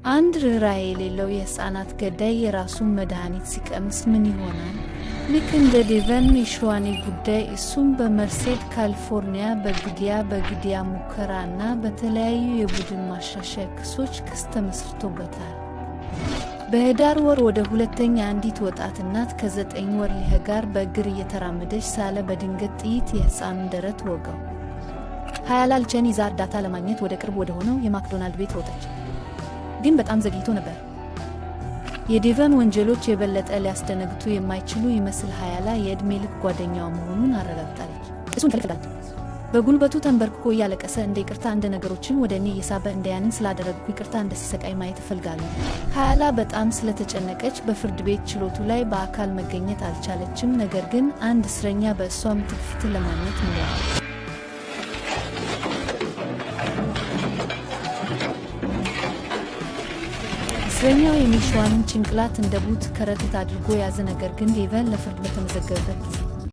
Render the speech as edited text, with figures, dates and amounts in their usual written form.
አንድ ርኅራኄ የሌለው የሕፃናት ገዳይ የራሱን መድኃኒት ሲቀምስ ምን ይሆናል? ልክ እንደ ዴቨን የሽዋኔ ጉዳይ እሱም በመርሴድ ካሊፎርኒያ በግድያ ሙከራ እና በተለያዩ የቡድን ማሻሻያ ክሶች ክስ ተመስርቶበታል። በህዳር ወር ወደ ሁለተኛ አንዲት ወጣት እናት ከ9 ወር ልጅ ጋር በእግር እየተራመደች ሳለ በድንገት ጥይት የሕፃኑን ደረት ወጋው። ሀያላ ልጇን ይዛ እርዳታ ለማግኘት ወደ ቅርብ ወደ ሆነው የማክዶናልድ ቤት ሮጠች፣ ግን በጣም ዘግይቶ ነበር። የዴቨን ወንጀሎች የበለጠ ሊያስደነግጡ የማይችሉ ይመስል ሀያላ የዕድሜ ልክ ጓደኛዋ መሆኑን አረጋግጣለች። እሱን ፈልጋለሁ። በጉልበቱ ተንበርክኮ እያለቀሰ እንደ ይቅርታ እንደ ነገሮችን ወደ እኔ እየሳበ እንደ ያንን ስላደረግኩ ይቅርታ እንደ ሲሰቃይ ማየት እፈልጋለሁ። ሀያላ በጣም ስለተጨነቀች በፍርድ ቤት ችሎቱ ላይ በአካል መገኘት አልቻለችም። ነገር ግን አንድ እስረኛ በእሷ ምትክ ፍትህ ለማግኘት ምሏል። እስረኛው የሚሽዋንን ጭንቅላት እንደ ቡት ከረጢት አድርጎ ያዘ። ነገር ግን ዴቨን ለፍርድ በተመዘገበበት ጊዜ